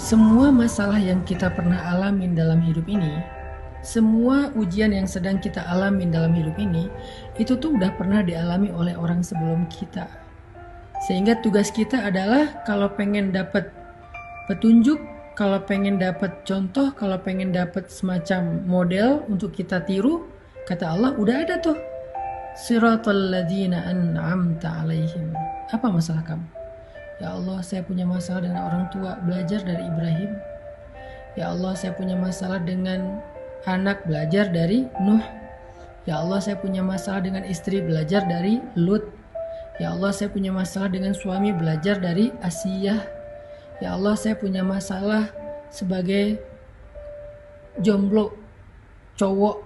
Semua masalah yang kita pernah alamin dalam hidup ini, semua ujian yang sedang kita alamin dalam hidup ini, itu tuh udah pernah dialami oleh orang sebelum kita. Sehingga tugas kita adalah kalau pengen dapat petunjuk, kalau pengen dapat contoh, kalau pengen dapat semacam model untuk kita tiru, kata Allah udah ada tuh. Siratal ladzina an'amta alaihim. Apa masalah kamu? Ya Allah, saya punya masalah dengan orang tua, belajar dari Ibrahim. Ya Allah, saya punya masalah dengan anak, belajar dari Nuh. Ya Allah, saya punya masalah dengan istri, belajar dari Lut. Ya Allah, saya punya masalah dengan suami, belajar dari Asiyah. Ya Allah, saya punya masalah sebagai jomblo, cowok,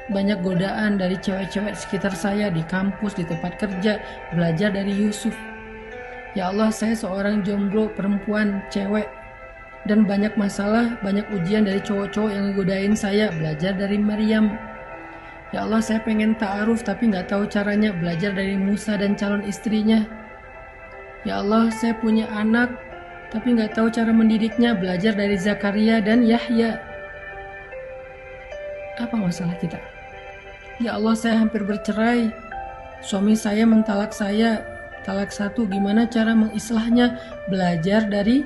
banyak godaan dari cewek-cewek sekitar saya di kampus, di tempat kerja, belajar dari Yusuf. Ya Allah, saya seorang jomblo perempuan cewek dan banyak masalah, banyak ujian dari cowok-cowok yang ngegodain saya, belajar dari Maryam. Ya Allah, saya pengen ta'aruf tapi gak tahu caranya, belajar dari Musa dan calon istrinya. Ya Allah, saya punya anak tapi gak tahu cara mendidiknya, belajar dari Zakaria dan Yahya. Apa masalah kita? Ya Allah, saya hampir bercerai, suami saya mentalak saya, talak satu, gimana cara mengislahnya, belajar dari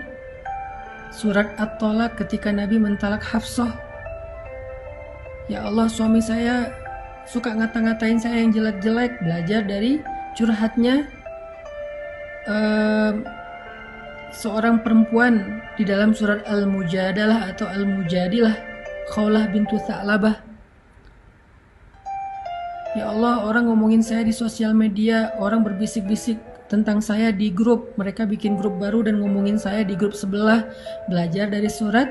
surat At-Tolak ketika Nabi mentalak Hafsah. Ya Allah, suami saya suka ngata-ngatain saya yang jelek-jelek, belajar dari curhatnya seorang perempuan di dalam surat Al-Mujadalah atau Al-Mujadilah, Khawlah bintu Tha'labah. Ya Allah, orang ngomongin saya di sosial media, orang berbisik-bisik tentang saya di grup, mereka bikin grup baru dan ngomongin saya di grup sebelah, belajar dari surat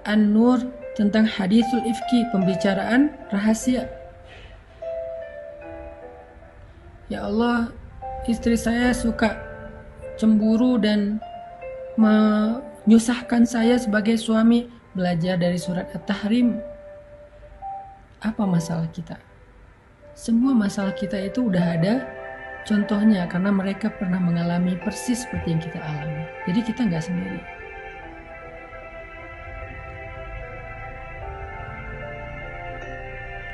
An-Nur tentang hadithul ifki, pembicaraan rahasia. Ya Allah, istri saya suka cemburu dan menyusahkan saya sebagai suami, belajar dari surat At-Tahrim. Apa masalah kita? Semua masalah kita itu udah ada contohnya karena mereka pernah mengalami persis seperti yang kita alami. Jadi kita nggak sendiri.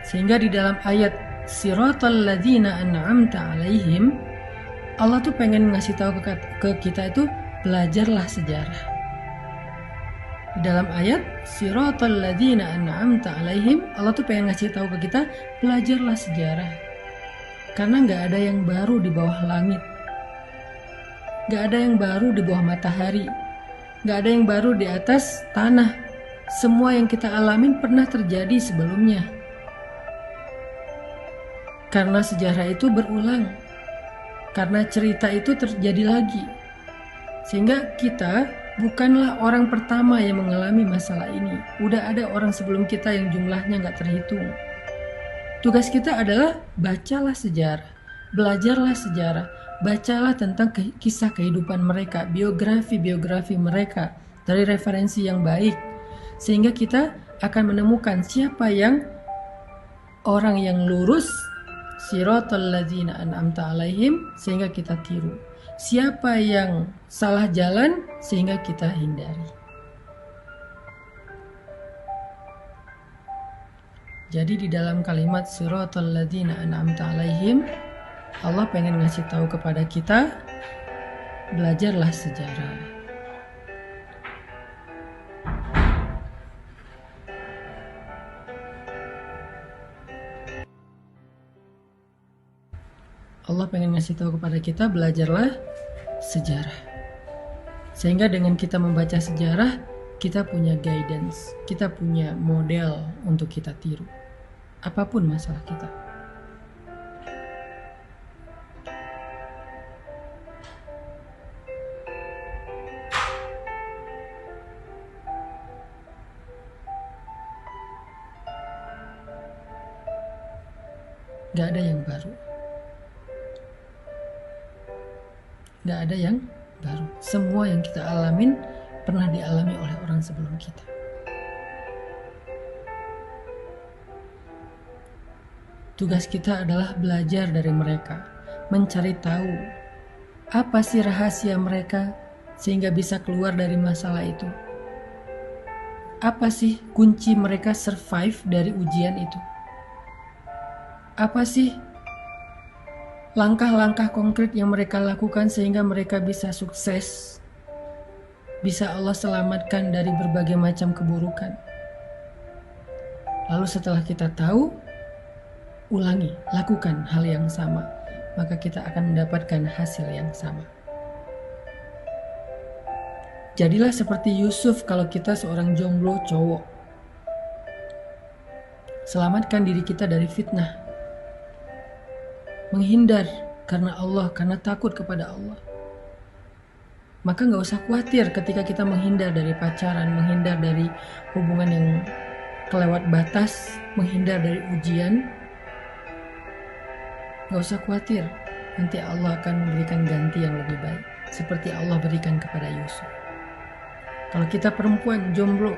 Sehingga di dalam ayat Siratal ladzina an'amta alaihim, Allah tuh pengen ngasih tahu ke kita itu, belajarlah sejarah. Di dalam ayat Siratal ladzina an'amta alaihim, Allah tuh pengen ngasih tahu ke kita, belajarlah sejarah. Karena gak ada yang baru di bawah langit, gak ada yang baru di bawah matahari, gak ada yang baru di atas tanah. Semua yang kita alamin pernah terjadi sebelumnya. Karena sejarah itu berulang, karena cerita itu terjadi lagi. Sehingga kita bukanlah orang pertama yang mengalami masalah ini. Udah ada orang sebelum kita yang jumlahnya gak terhitung. Tugas kita adalah bacalah sejarah, belajarlah sejarah, bacalah tentang kisah kehidupan mereka, biografi mereka dari referensi yang baik. Sehingga kita akan menemukan siapa yang orang yang lurus, Siratal ladzina an'amta alaihim, sehingga kita tiru. Siapa yang salah jalan sehingga kita hindari. Jadi di dalam kalimat Siratal ladzina an'amta alaihim, Allah pengen ngasih tahu kepada kita, belajarlah sejarah. Allah pengen ngasih tahu kepada kita, belajarlah sejarah. Sehingga dengan kita membaca sejarah, kita punya guidance, kita punya model untuk kita tiru. Apapun masalah kita. Gak ada yang baru. Gak ada yang baru. Semua yang kita alamin pernah dialami oleh orang sebelum kita. Tugas kita adalah belajar dari mereka, mencari tahu apa sih rahasia mereka, sehingga bisa keluar dari masalah itu? Apa sih kunci mereka survive dari ujian itu? Apa sih langkah-langkah konkret yang mereka lakukan sehingga mereka bisa sukses? Bisa Allah selamatkan dari berbagai macam keburukan. Lalu setelah kita tahu, ulangi, lakukan hal yang sama, maka kita akan mendapatkan hasil yang sama. Jadilah seperti Yusuf kalau kita seorang jomblo cowok. Selamatkan diri kita dari fitnah. Menghindar karena Allah, karena takut kepada Allah. Maka gak usah khawatir ketika kita menghindar dari pacaran, menghindar dari hubungan yang kelewat batas, menghindar dari ujian. Gak usah khawatir, nanti Allah akan memberikan ganti yang lebih baik, seperti Allah berikan kepada Yusuf. Kalau kita perempuan jomblo,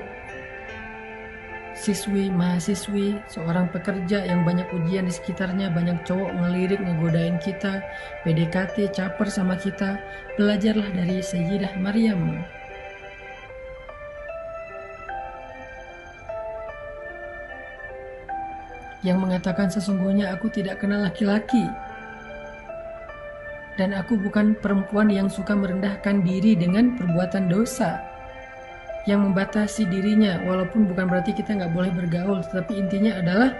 siswi, mahasiswi, seorang pekerja yang banyak ujian di sekitarnya, banyak cowok ngelirik, ngegodain kita, PDKT, caper sama kita, belajarlah dari Sayyidah Maryam. Yang mengatakan sesungguhnya aku tidak kenal laki-laki. Dan aku bukan perempuan yang suka merendahkan diri dengan perbuatan dosa. Yang membatasi dirinya, walaupun bukan berarti kita nggak boleh bergaul, tetapi intinya adalah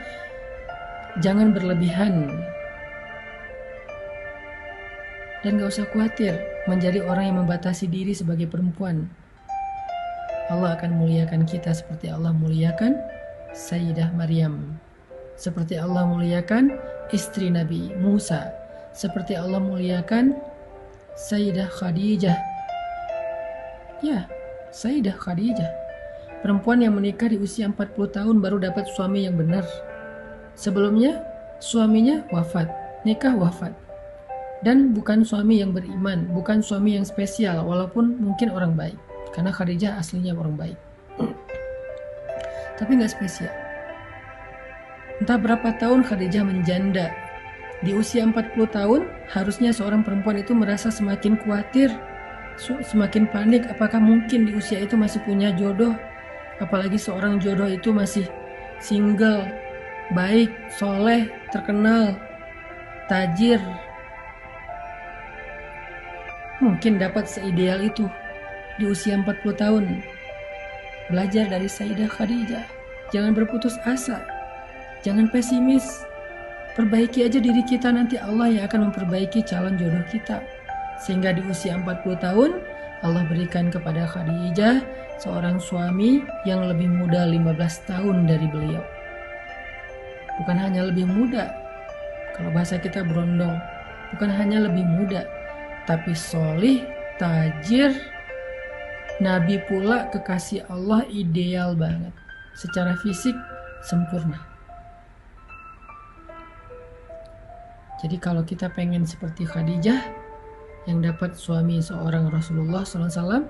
jangan berlebihan. Dan gak usah khawatir menjadi orang yang membatasi diri sebagai perempuan. Allah akan muliakan kita seperti Allah muliakan Sayyidah Maryam, seperti Allah muliakan istri Nabi Musa, seperti Allah muliakan Sayyidah Khadijah. Ya, Sayyidah Khadijah, perempuan yang menikah di usia 40 tahun baru dapat suami yang benar. Sebelumnya suaminya wafat, nikah wafat. Dan bukan suami yang beriman, bukan suami yang spesial, walaupun mungkin orang baik. Karena Khadijah aslinya orang baik. Tapi gak spesial. Entah berapa tahun Khadijah menjanda. Di usia 40 tahun, harusnya seorang perempuan itu merasa semakin khawatir, semakin panik, apakah mungkin di usia itu masih punya jodoh, apalagi seorang jodoh itu masih single, baik, soleh, terkenal, tajir, mungkin dapat seideal itu di usia 40 tahun. Belajar dari Sayyidah Khadijah, jangan berputus asa, jangan pesimis, perbaiki aja diri kita, nanti Allah yang akan memperbaiki calon jodoh kita. Sehingga di usia 40 tahun Allah berikan kepada Khadijah seorang suami yang lebih muda 15 tahun dari beliau. Bukan hanya lebih muda, kalau bahasa kita berondong, bukan hanya lebih muda, tapi solih, tajir, Nabi pula, kekasih Allah, ideal banget. Secara fisik sempurna. Jadi kalau kita pengen seperti Khadijah yang dapat suami seorang Rasulullah SAW,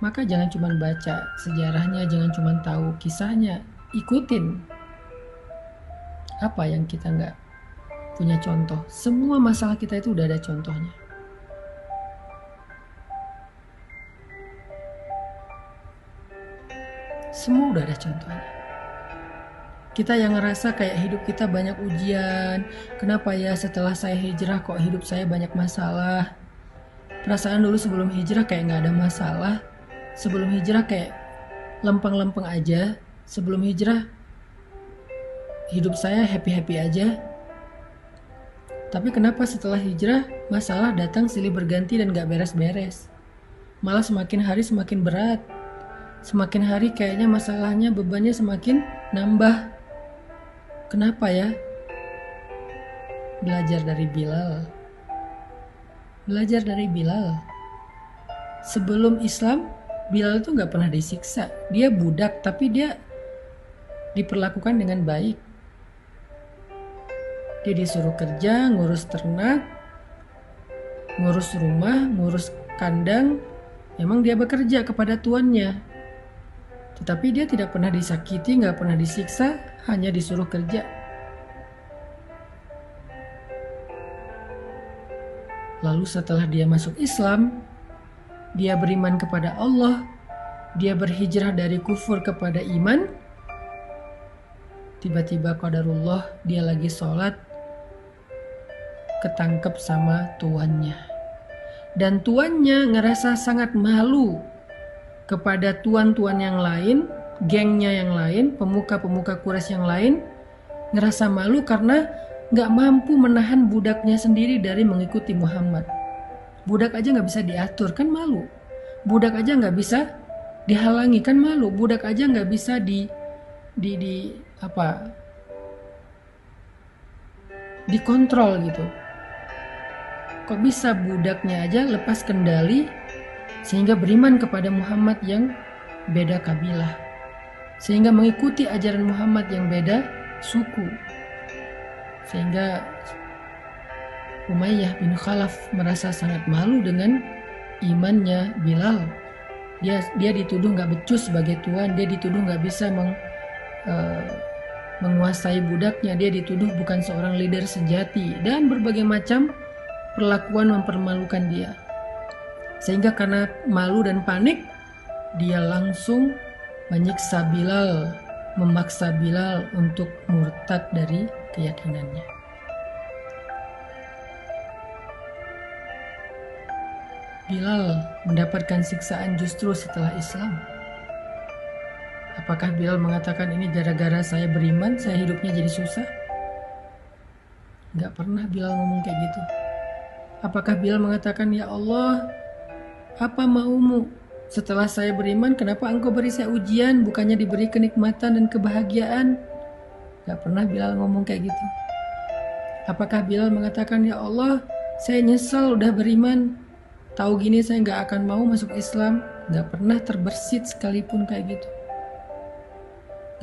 maka jangan cuma baca sejarahnya, jangan cuma tahu kisahnya, ikutin. Apa yang kita nggak punya contoh? Semua masalah kita itu udah ada contohnya. Semua udah ada contohnya. Kita yang ngerasa kayak hidup kita banyak ujian, kenapa ya setelah saya hijrah kok hidup saya banyak masalah. Perasaan dulu sebelum hijrah kayak gak ada masalah, sebelum hijrah kayak lempeng-lempeng aja, sebelum hijrah hidup saya happy-happy aja. Tapi kenapa setelah hijrah masalah datang silih berganti dan gak beres-beres, malah semakin hari semakin berat, semakin hari kayaknya masalahnya, bebannya semakin nambah. Kenapa ya? Belajar dari Bilal. Belajar dari Bilal. Sebelum Islam, Bilal itu gak pernah disiksa. Dia budak, tapi dia diperlakukan dengan baik. Dia disuruh kerja, ngurus ternak, ngurus rumah, ngurus kandang. Memang dia bekerja kepada tuannya. Tetapi dia tidak pernah disakiti, gak pernah disiksa, hanya disuruh kerja. Lalu setelah dia masuk Islam, dia beriman kepada Allah, dia berhijrah dari kufur kepada iman, tiba-tiba qadarullah dia lagi sholat, ketangkep sama tuannya. Dan tuannya ngerasa sangat malu kepada tuan-tuan yang lain, gengnya yang lain, pemuka-pemuka Quraisy yang lain, ngerasa malu karena gak mampu menahan budaknya sendiri dari mengikuti Muhammad. Budak aja gak bisa diatur, kan malu. Budak aja gak bisa dihalangi, kan malu. Budak aja gak bisa dikontrol gitu. Kok bisa budaknya aja lepas kendali sehingga beriman kepada Muhammad yang beda kabilah, sehingga mengikuti ajaran Muhammad yang beda suku, sehingga Umayyah bin Khalaf merasa sangat malu dengan imannya Bilal. Dia dituduh gak becus sebagai tuan, dia dituduh gak bisa menguasai budaknya, dia dituduh bukan seorang leader sejati, dan berbagai macam perlakuan mempermalukan dia. Sehingga karena malu dan panik, dia langsung menyiksa Bilal, memaksa Bilal untuk murtad dari keyakinannya. Bilal mendapatkan siksaan justru setelah Islam. Apakah Bilal mengatakan ini gara-gara saya beriman, saya hidupnya jadi susah? Gak pernah Bilal ngomong kayak gitu. Apakah Bilal mengatakan, ya Allah, apa maumu? Setelah saya beriman, kenapa engkau beri saya ujian, bukannya diberi kenikmatan dan kebahagiaan? Gak pernah Bilal ngomong kayak gitu. Apakah Bilal mengatakan, ya Allah, saya nyesal udah beriman, tahu gini saya gak akan mau masuk Islam? Gak pernah terbersit sekalipun kayak gitu.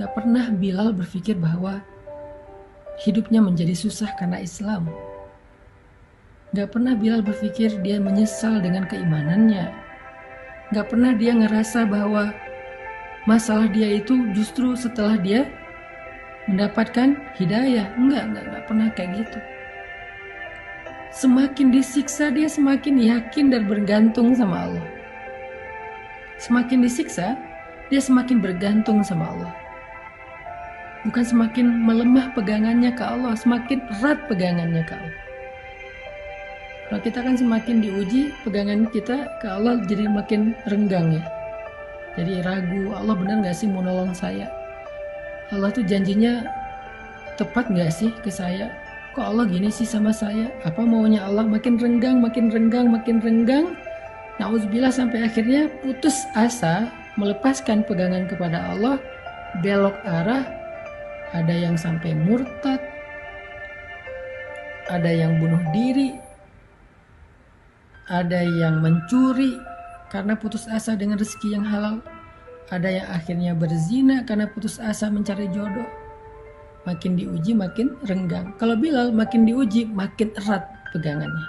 Gak pernah Bilal berpikir bahwa hidupnya menjadi susah karena Islam. Gak pernah Bilal berpikir dia menyesal dengan keimanannya. Gak pernah dia ngerasa bahwa masalah dia itu justru setelah dia mendapatkan hidayah. Enggak pernah kayak gitu. Semakin disiksa dia semakin yakin dan bergantung sama Allah. Semakin disiksa dia semakin bergantung sama Allah. Bukan semakin melemah pegangannya ke Allah, semakin erat pegangannya ke Allah. Kalau kita kan semakin diuji, pegangan kita ke Allah jadi makin renggang ya. Jadi ragu, Allah benar gak sih mau nolong saya? Allah tuh janjinya tepat gak sih ke saya? Kok Allah gini sih sama saya? Apa maunya Allah? Makin renggang, makin renggang, makin renggang. Nauzubillah sampai akhirnya putus asa, melepaskan pegangan kepada Allah, belok arah, ada yang sampai murtad, ada yang bunuh diri, ada yang mencuri karena putus asa dengan rezeki yang halal, ada yang akhirnya berzina karena putus asa mencari jodoh. Makin diuji makin renggang. Kalau Bilal makin diuji makin erat pegangannya.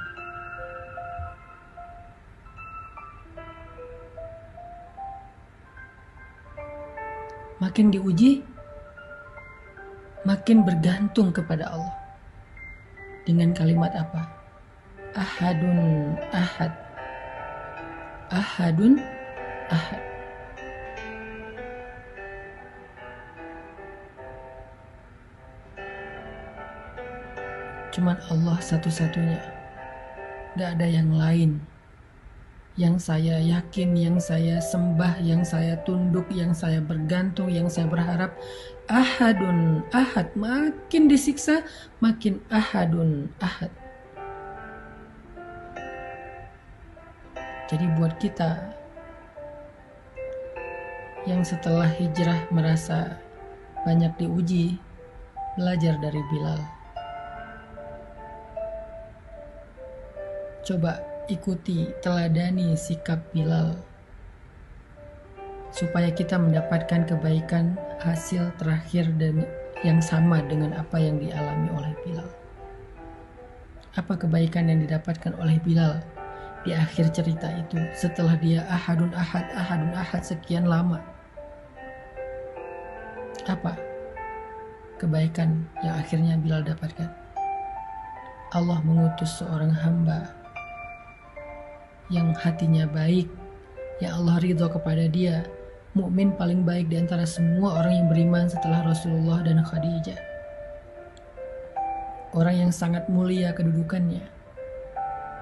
Makin diuji makin bergantung kepada Allah. Dengan kalimat apa? Ahadun ahad. Ahadun ahad. Cuman Allah satu-satunya. Gak ada yang lain. Yang saya yakin, yang saya sembah, yang saya tunduk, yang saya bergantung, yang saya berharap. Ahadun ahad. Makin disiksa makin ahadun ahad. Jadi buat kita yang setelah hijrah merasa banyak diuji, belajar dari Bilal. Coba ikuti, teladani sikap Bilal supaya kita mendapatkan kebaikan hasil terakhir dan yang sama dengan apa yang dialami oleh Bilal. Apa kebaikan yang didapatkan oleh Bilal di akhir cerita itu setelah dia ahadun ahad sekian lama? Apa kebaikan yang akhirnya Bilal dapatkan? Allah mengutus seorang hamba yang hatinya baik, yang Allah ridho kepada dia, mukmin paling baik di antara semua orang yang beriman setelah Rasulullah dan Khadijah. Orang yang sangat mulia kedudukannya.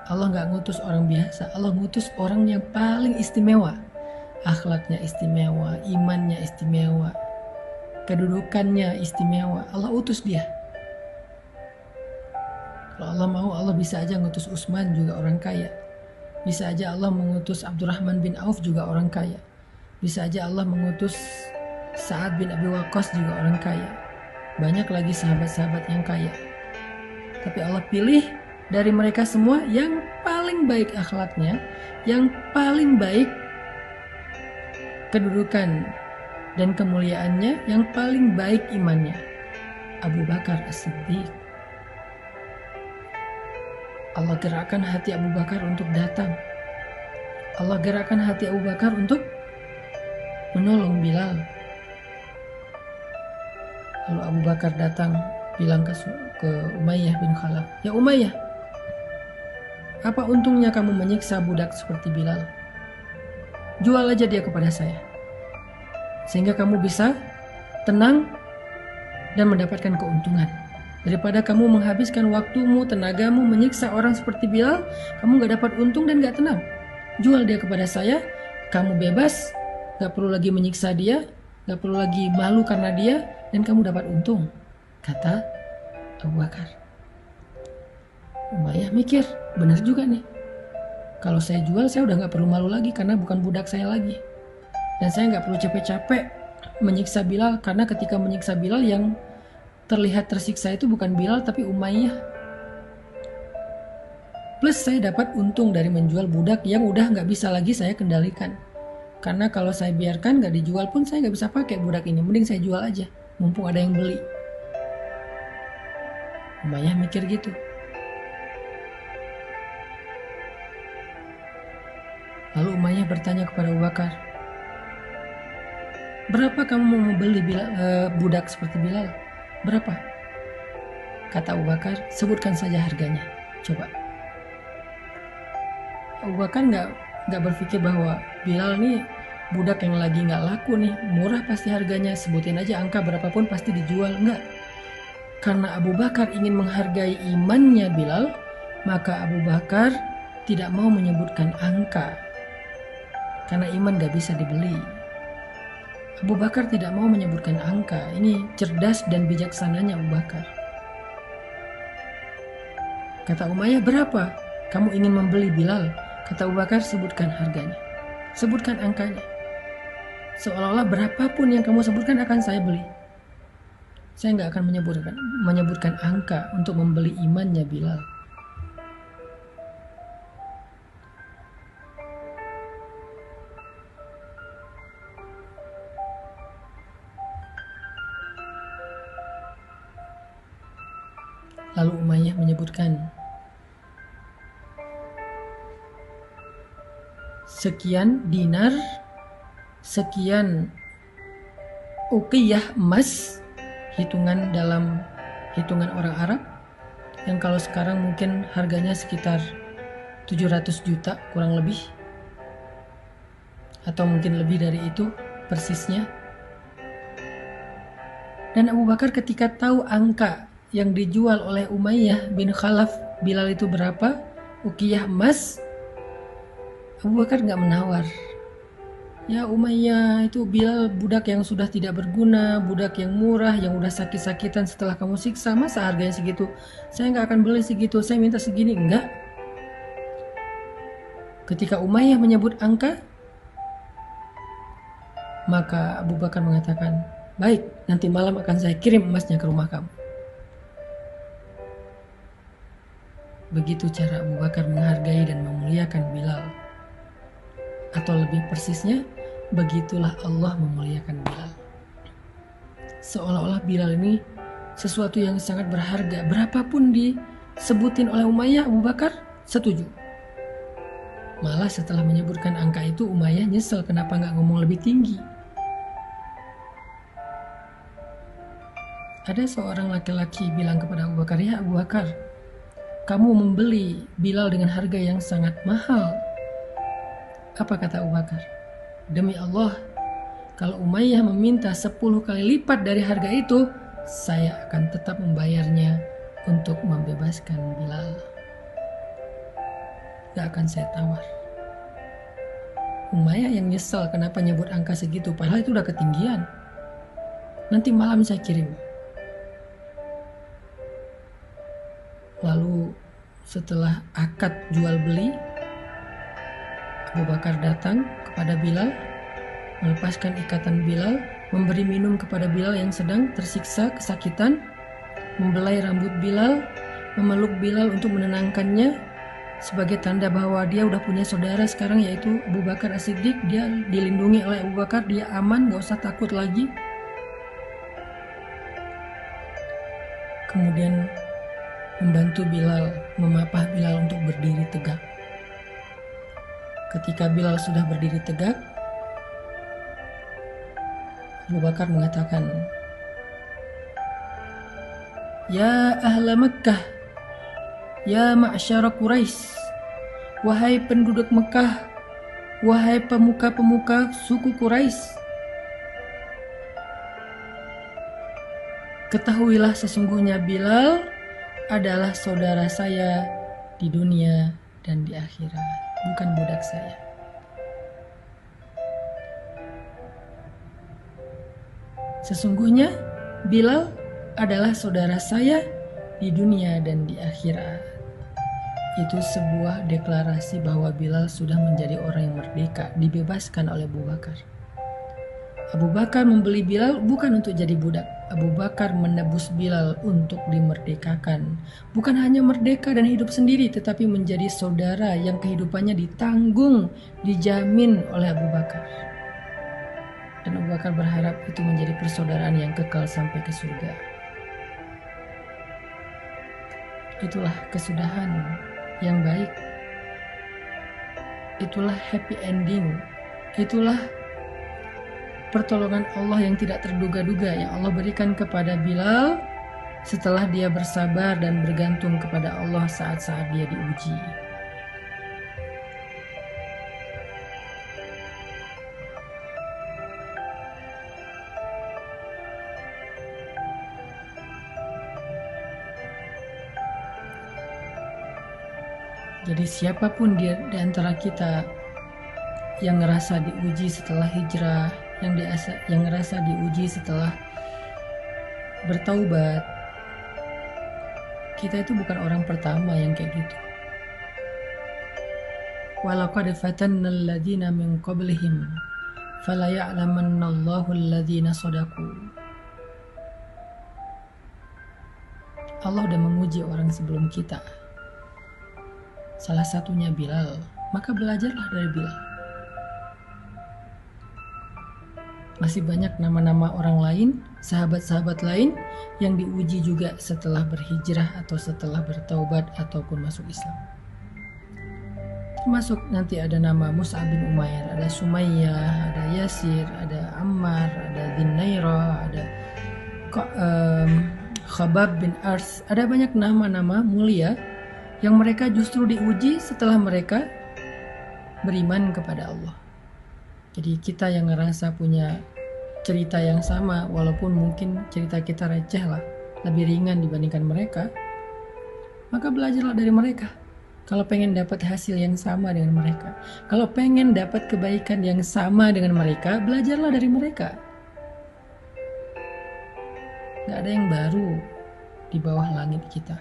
Allah nggak ngutus orang biasa, Allah ngutus orang yang paling istimewa. Akhlaknya istimewa, imannya istimewa, kedudukannya istimewa. Allah utus dia. Kalau Allah mau, Allah bisa aja ngutus Utsman, juga orang kaya. Bisa aja Allah mengutus Abdurrahman bin Auf, juga orang kaya. Bisa aja Allah mengutus Sa'ad bin Abi Waqqas, juga orang kaya. Banyak lagi sahabat-sahabat yang kaya. Tapi Allah pilih dari mereka semua yang paling baik akhlaknya, yang paling baik kedudukan dan kemuliaannya, yang paling baik imannya. Abu Bakar As-Siddiq. Allah gerakkan hati Abu Bakar untuk datang. Allah gerakkan hati Abu Bakar untuk menolong Bilal. Lalu Abu Bakar datang bilang ke Umayyah bin Khalaf, "Ya Umayyah, apa untungnya kamu menyiksa budak seperti Bilal? Jual aja dia kepada saya, sehingga kamu bisa tenang dan mendapatkan keuntungan. Daripada kamu menghabiskan waktumu, tenagamu menyiksa orang seperti Bilal, kamu gak dapat untung dan gak tenang. Jual dia kepada saya, kamu bebas, gak perlu lagi menyiksa dia, gak perlu lagi malu karena dia, dan kamu dapat untung," kata Abu Bakar. Umayyah mikir, benar juga nih. Kalau saya jual, saya udah gak perlu malu lagi karena bukan budak saya lagi. Dan saya gak perlu capek-capek menyiksa Bilal, karena ketika menyiksa Bilal yang terlihat tersiksa itu bukan Bilal tapi Umayyah. Plus saya dapat untung dari menjual budak yang udah gak bisa lagi saya kendalikan. Karena kalau saya biarkan gak dijual pun saya gak bisa pakai budak ini. Mending saya jual aja, mumpung ada yang beli. Umayyah mikir gitu. Lalu Umayyah bertanya kepada Abu Bakar, "Berapa kamu mau membeli budak seperti Bilal? Berapa?" Kata Abu Bakar, "Sebutkan saja harganya. Coba." Abu Bakar nggak berpikir bahwa Bilal nih budak yang lagi nggak laku nih, murah pasti harganya, sebutin aja angka berapapun pasti dijual. Enggak. Karena Abu Bakar ingin menghargai imannya Bilal, maka Abu Bakar tidak mau menyebutkan angka. Karena iman nggak bisa dibeli. Abu Bakar tidak mau menyebutkan angka. Ini cerdas dan bijaksananya Abu Bakar. Kata Umayyah, "Berapa kamu ingin membeli Bilal?" Kata Abu Bakar, "Sebutkan harganya. Sebutkan angkanya. Seolah-olah berapapun yang kamu sebutkan akan saya beli. Saya nggak akan menyebutkan angka untuk membeli imannya Bilal." Lalu Umayyah menyebutkan sekian dinar, sekian uqiyah emas, hitungan dalam hitungan orang Arab, yang kalau sekarang mungkin harganya sekitar 700 juta kurang lebih, atau mungkin lebih dari itu persisnya. Dan Abu Bakar ketika tahu angka yang dijual oleh Umayyah bin Khalaf Bilal itu berapa, uqiyah emas, Abu Bakar nggak menawar. "Ya Umayyah, itu Bilal budak yang sudah tidak berguna, budak yang murah, yang udah sakit-sakitan setelah kamu siksa, masa harganya segitu? Saya nggak akan beli segitu, saya minta segini." Enggak. Ketika Umayyah menyebut angka, maka Abu Bakar mengatakan, "Baik, nanti malam akan saya kirim emasnya ke rumah kamu." Begitu cara Abu Bakar menghargai dan memuliakan Bilal. Atau lebih persisnya, begitulah Allah memuliakan Bilal. Seolah-olah Bilal ini sesuatu yang sangat berharga. Berapapun disebutin oleh Umayyah, Abu Bakar setuju. Malah setelah menyebutkan angka itu, Umayyah nyesel kenapa nggak ngomong lebih tinggi. Ada seorang laki-laki bilang kepada Abu Bakar, "Ya Abu Bakar, kamu membeli Bilal dengan harga yang sangat mahal. Apa kata Abu Bakar? Demi Allah, kalau Umayyah meminta 10 kali lipat dari harga itu, saya akan tetap membayarnya untuk membebaskan Bilal. Gak akan saya tawar. Umayyah yang nyesal kenapa nyebut angka segitu, padahal itu udah ketinggian. Nanti malam saya kirim. Lalu setelah akad jual beli, Abu Bakar datang kepada Bilal, melepaskan ikatan Bilal, memberi minum kepada Bilal yang sedang tersiksa kesakitan, membelai rambut Bilal, memeluk Bilal untuk menenangkannya, sebagai tanda bahwa dia udah punya saudara sekarang, yaitu Abu Bakar As-Siddiq. Dia dilindungi oleh Abu Bakar, dia aman, gak usah takut lagi. Kemudian membantu Bilal, memapah Bilal untuk berdiri tegak. Ketika Bilal sudah berdiri tegak, Abu Bakar mengatakan, "Ya ahla Makkah, ya ma'syara Quraisy, wahai penduduk Mekah, wahai pemuka-pemuka suku Quraisy, ketahuilah sesungguhnya Bilal adalah saudara saya di dunia dan di akhirat, bukan budak saya." Sesungguhnya Bilal adalah saudara saya di dunia dan di akhirat. Itu sebuah deklarasi bahwa Bilal sudah menjadi orang yang merdeka, dibebaskan oleh Abu Bakar. Abu Bakar membeli Bilal bukan untuk jadi budak. Abu Bakar menebus Bilal untuk dimerdekakan. Bukan hanya merdeka dan hidup sendiri, tetapi menjadi saudara yang kehidupannya ditanggung, dijamin oleh Abu Bakar. Dan Abu Bakar berharap itu menjadi persaudaraan yang kekal sampai ke surga. Itulah kesudahan yang baik. Itulah happy ending. Itulah pertolongan Allah yang tidak terduga-duga yang Allah berikan kepada Bilal setelah dia bersabar dan bergantung kepada Allah saat-saat dia diuji. Jadi siapapun di antara kita yang ngerasa diuji setelah hijrah, yang ngerasa diuji setelah bertaubat, kita itu bukan orang pertama yang kayak gitu. Walaqad fatanna alladhina min qablihim fala ya'lamannallahu alladhina shadaqu. Allah udah menguji orang sebelum kita. Salah satunya Bilal, maka belajarlah dari Bilal. Masih banyak nama-nama orang lain, sahabat-sahabat lain yang diuji juga setelah berhijrah atau setelah bertaubat ataupun masuk Islam. Termasuk nanti ada nama Mus'ab bin Umair, ada Sumayyah, ada Yasir, ada Ammar, ada Dinaira, ada Khabab bin Ars. Ada banyak nama-nama mulia yang mereka justru diuji setelah mereka beriman kepada Allah. Jadi kita yang ngerasa punya cerita yang sama, walaupun mungkin cerita kita receh lah, lebih ringan dibandingkan mereka, maka belajarlah dari mereka. Kalau pengen dapat hasil yang sama dengan mereka, kalau pengen dapat kebaikan yang sama dengan mereka, belajarlah dari mereka. Gak ada yang baru di bawah langit kita.